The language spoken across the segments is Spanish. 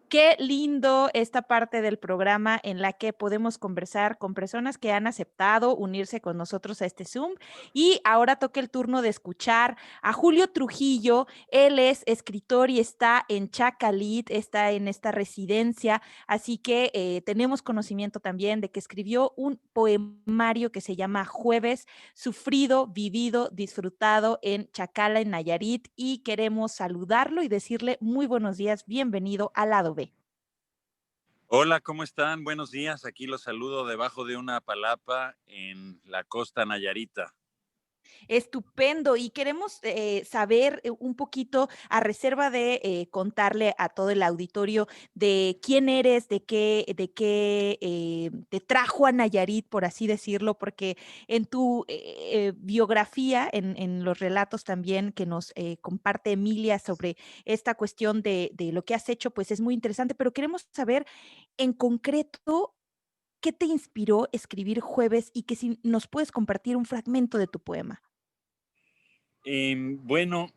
Qué lindo esta parte del programa en la que podemos conversar con personas que han aceptado unirse con nosotros a este Zoom. Y ahora toca el turno de escuchar a Julio Trujillo. Él es escritor y está en Chacalit, está en esta residencia. Así que tenemos conocimiento también de que escribió un poemario que se llama Jueves, sufrido, vivido, disfrutado en Chacala, en Nayarit. Y queremos saludarlo y decirle muy buenos días, bienvenido al lado B. Hola, ¿cómo están? Buenos días. Aquí los saludo debajo de una palapa en la costa Nayarita. Estupendo. Y queremos saber un poquito, a reserva de contarle a todo el auditorio de quién eres, de qué te trajo a Nayarit, por así decirlo, porque en tu biografía, en los relatos también que nos comparte Emilia sobre esta cuestión de lo que has hecho, pues es muy interesante, pero queremos saber en concreto qué te inspiró escribir Jueves y que si nos puedes compartir un fragmento de tu poema. Bueno,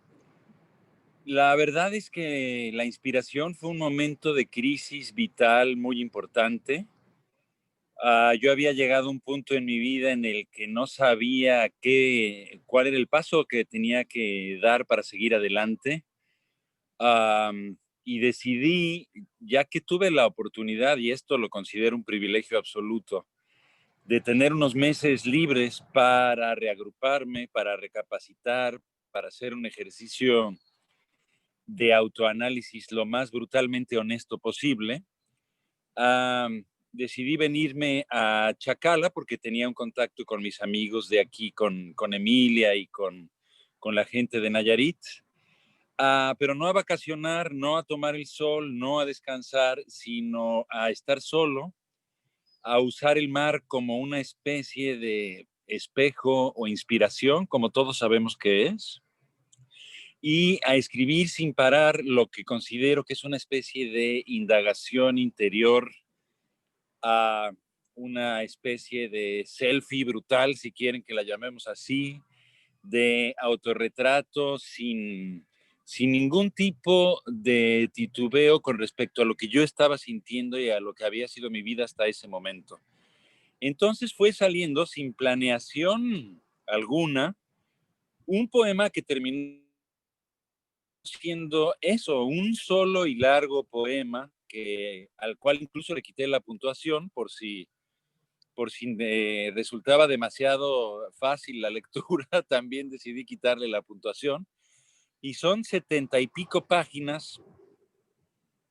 la verdad es que la inspiración fue un momento de crisis vital muy importante. Yo había llegado a un punto en mi vida en el que no sabía cuál era el paso que tenía que dar para seguir adelante. Y decidí, ya que tuve la oportunidad, y esto lo considero un privilegio absoluto, de tener unos meses libres para reagruparme, para recapacitar, para hacer un ejercicio de autoanálisis lo más brutalmente honesto posible. Decidí venirme a Chacala porque tenía un contacto con mis amigos de aquí, con Emilia y con la gente de Nayarit. Pero no a vacacionar, no a tomar el sol, no a descansar, sino a estar solo, a usar el mar como una especie de espejo o inspiración, como todos sabemos que es, y a escribir sin parar lo que considero que es una especie de indagación interior, a una especie de selfie brutal, si quieren que la llamemos así, de autorretrato sin ningún tipo de titubeo con respecto a lo que yo estaba sintiendo y a lo que había sido mi vida hasta ese momento. Entonces fue saliendo sin planeación alguna un poema que terminó siendo eso, un solo y largo poema al cual incluso le quité la puntuación por si me resultaba demasiado fácil la lectura, también decidí quitarle la puntuación. Y son 70 y pico páginas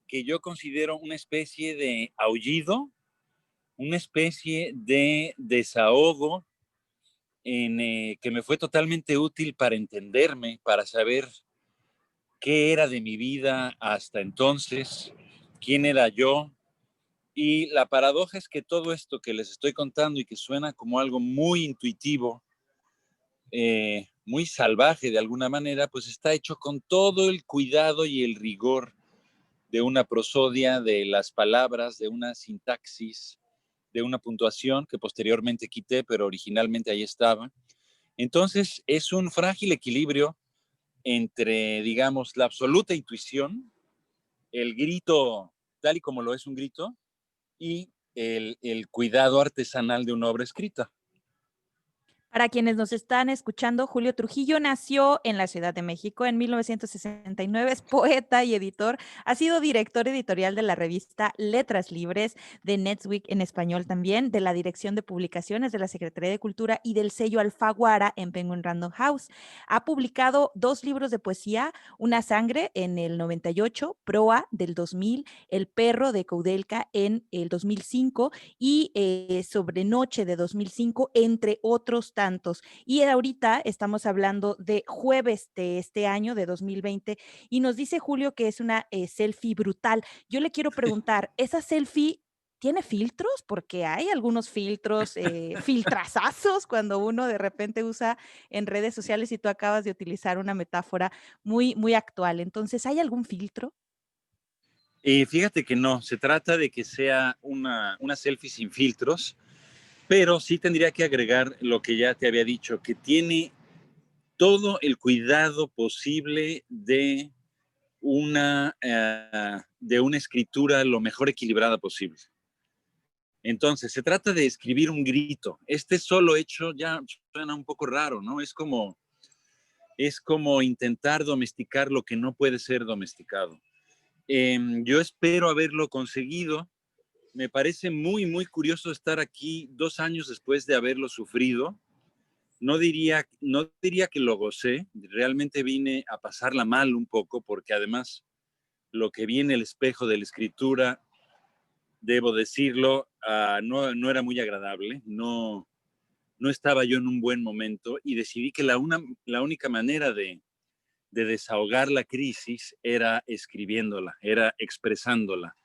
que yo considero una especie de aullido, una especie de desahogo que me fue totalmente útil para entenderme, para saber qué era de mi vida hasta entonces, quién era yo. Y la paradoja es que todo esto que les estoy contando y que suena como algo muy intuitivo, muy salvaje de alguna manera, pues está hecho con todo el cuidado y el rigor de una prosodia, de las palabras, de una sintaxis, de una puntuación que posteriormente quité, pero originalmente ahí estaba. Entonces es un frágil equilibrio entre, digamos, la absoluta intuición, el grito tal y como lo es un grito, y el cuidado artesanal de una obra escrita. Para quienes nos están escuchando, Julio Trujillo nació en la Ciudad de México en 1969, es poeta y editor, ha sido director editorial de la revista Letras Libres, de Newsweek en español también, de la Dirección de Publicaciones de la Secretaría de Cultura y del sello Alfaguara en Penguin Random House. Ha publicado 2 libros de poesía, Una Sangre en el 98, Proa del 2000, El Perro de Koudelka en el 2005 y Sobre Noche de 2005, entre otros tantos. Y ahorita estamos hablando de Jueves de este año, de 2020, y nos dice Julio que es una selfie brutal. Yo le quiero preguntar, ¿esa selfie tiene filtros? Porque hay algunos filtros, filtrazazos, cuando uno de repente usa en redes sociales y tú acabas de utilizar una metáfora muy, muy actual. Entonces, ¿hay algún filtro? Fíjate que no, se trata de que sea una selfie sin filtros, pero sí tendría que agregar lo que ya te había dicho, que tiene todo el cuidado posible de de una escritura lo mejor equilibrada posible. Entonces, se trata de escribir un grito. Este solo hecho ya suena un poco raro, ¿no? Es como intentar domesticar lo que no puede ser domesticado. Yo espero haberlo conseguido. Me parece muy, muy curioso estar aquí 2 años después de haberlo sufrido. No diría que lo gocé, realmente vine a pasarla mal un poco, porque además lo que vi en el espejo de la escritura, debo decirlo, no era muy agradable, no estaba yo en un buen momento y decidí que la única manera de desahogar la crisis era escribiéndola, era expresándola.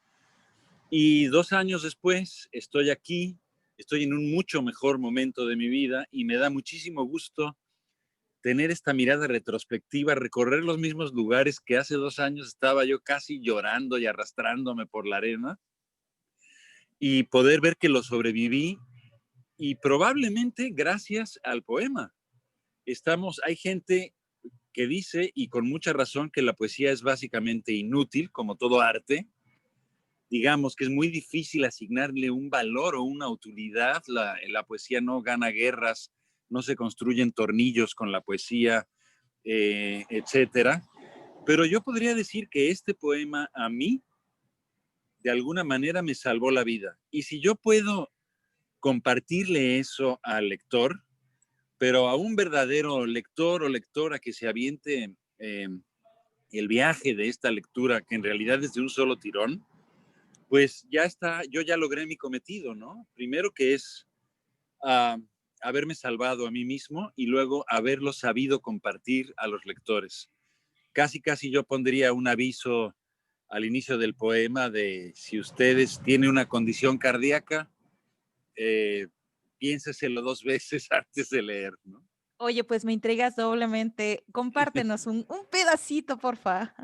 Y 2 años después estoy aquí, estoy en un mucho mejor momento de mi vida y me da muchísimo gusto tener esta mirada retrospectiva, recorrer los mismos lugares que hace 2 años estaba yo casi llorando y arrastrándome por la arena y poder ver que lo sobreviví y probablemente gracias al poema. Hay gente que dice, y con mucha razón, que la poesía es básicamente inútil, como todo arte. Digamos que es muy difícil asignarle un valor o una utilidad. La poesía no gana guerras, no se construyen tornillos con la poesía, etcétera. Pero yo podría decir que este poema a mí, de alguna manera, me salvó la vida. Y si yo puedo compartirle eso al lector, pero a un verdadero lector o lectora que se aviente el viaje de esta lectura, que en realidad es de un solo tirón, pues ya está, yo ya logré mi cometido, ¿no? Primero que es uh, haberme salvado a mí mismo y luego haberlo sabido compartir a los lectores. Casi, casi yo pondría un aviso al inicio del poema de si ustedes tienen una condición cardíaca, piénseselo 2 veces antes de leer, ¿no? Oye, pues me intrigas doblemente. Compártenos un pedacito, porfa.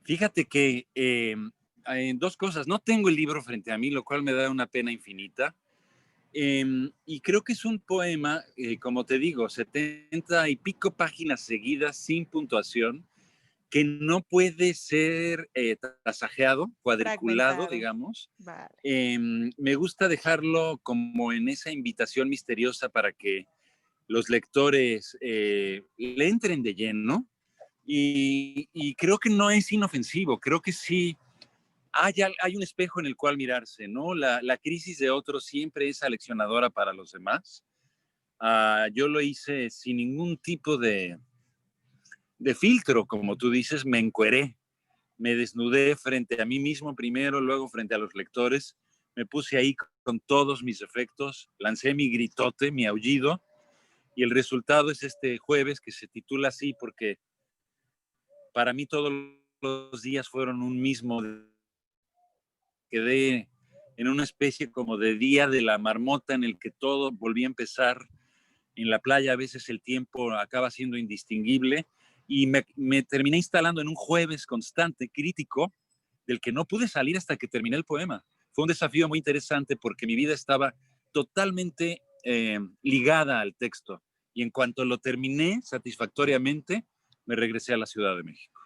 Fíjate que en 2 cosas. No tengo el libro frente a mí, lo cual me da una pena infinita. Y creo que es un poema, como te digo, 70 y pico páginas seguidas sin puntuación, que no puede ser tasajeado, cuadriculado, Fragmentado. digamos. Vale. Me gusta dejarlo como en esa invitación misteriosa para que los lectores le entren de lleno. Y creo que no es inofensivo, creo que sí hay un espejo en el cual mirarse, ¿no? La crisis de otros siempre es aleccionadora para los demás. Yo lo hice sin ningún tipo de filtro, como tú dices, me encueré, me desnudé frente a mí mismo primero, luego frente a los lectores, me puse ahí con todos mis efectos, lancé mi gritote, mi aullido, y el resultado es este jueves que se titula así porque para mí todos los días fueron un mismo. Quedé en una especie como de día de la marmota en el que todo volvía a empezar. En la playa a veces el tiempo acaba siendo indistinguible y me terminé instalando en un jueves constante, crítico, del que no pude salir hasta que terminé el poema. Fue un desafío muy interesante porque mi vida estaba totalmente ligada al texto y en cuanto lo terminé satisfactoriamente, me regresé a la Ciudad de México.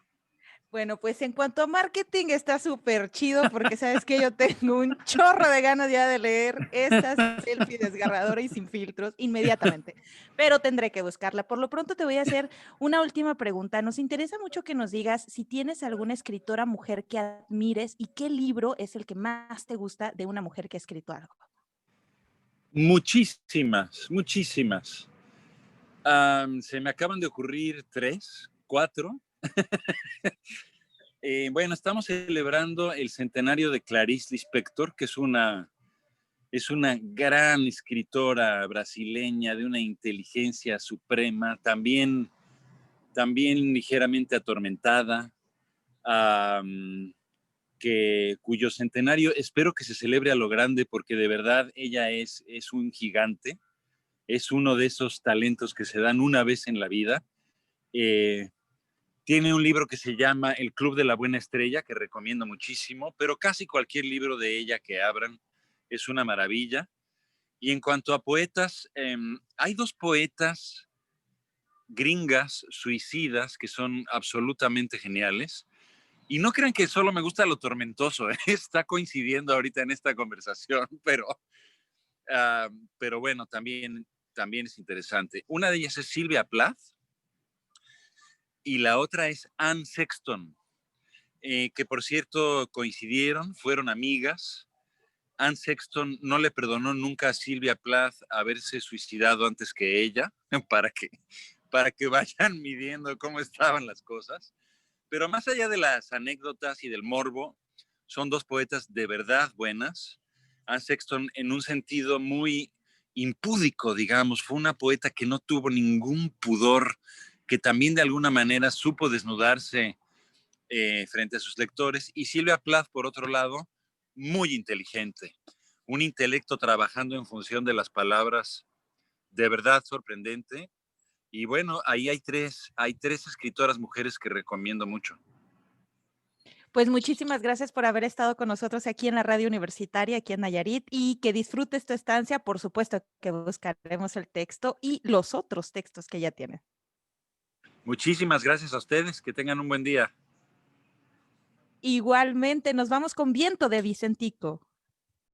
Bueno, pues en cuanto a marketing está súper chido porque sabes que yo tengo un chorro de ganas ya de leer esa selfie desgarradora y sin filtros inmediatamente, pero tendré que buscarla. Por lo pronto te voy a hacer una última pregunta. Nos interesa mucho que nos digas si tienes alguna escritora mujer que admires y qué libro es el que más te gusta de una mujer que ha escrito algo. Muchísimas, muchísimas. Se me acaban de ocurrir 3, 4. Bueno, estamos celebrando el centenario de Clarice Lispector, que es una gran escritora brasileña de una inteligencia suprema, también ligeramente atormentada, cuyo centenario espero que se celebre a lo grande porque de verdad ella es un gigante, es uno de esos talentos que se dan una vez en la vida. Eh, Tiene un libro que se llama El Club de la Buena Estrella, que recomiendo muchísimo, pero casi cualquier libro de ella que abran es una maravilla. Y en cuanto a poetas, hay 2 poetas gringas, suicidas, que son absolutamente geniales. Y no crean que solo me gusta lo tormentoso, ¿eh? Está coincidiendo ahorita en esta conversación, pero bueno, también es interesante. Una de ellas es Silvia Plath y la otra es Anne Sexton, que por cierto coincidieron, fueron amigas. Anne Sexton no le perdonó nunca a Silvia Plath haberse suicidado antes que ella, para que, para que vayan midiendo cómo estaban las cosas. Pero más allá de las anécdotas y del morbo, son dos poetas de verdad buenas. Anne Sexton, en un sentido muy impúdico, digamos, fue una poeta que no tuvo ningún pudor, que también de alguna manera supo desnudarse frente a sus lectores. Y Silvia Plath, por otro lado, muy inteligente, un intelecto trabajando en función de las palabras de verdad sorprendente. Y bueno, ahí hay tres escritoras mujeres que recomiendo mucho. Pues muchísimas gracias por haber estado con nosotros aquí en la radio universitaria, aquí en Nayarit, y que disfrutes tu estancia. Por supuesto que buscaremos el texto y los otros textos que ya tienes. Muchísimas gracias a ustedes, que tengan un buen día. Igualmente, nos vamos con Viento de Vicentico.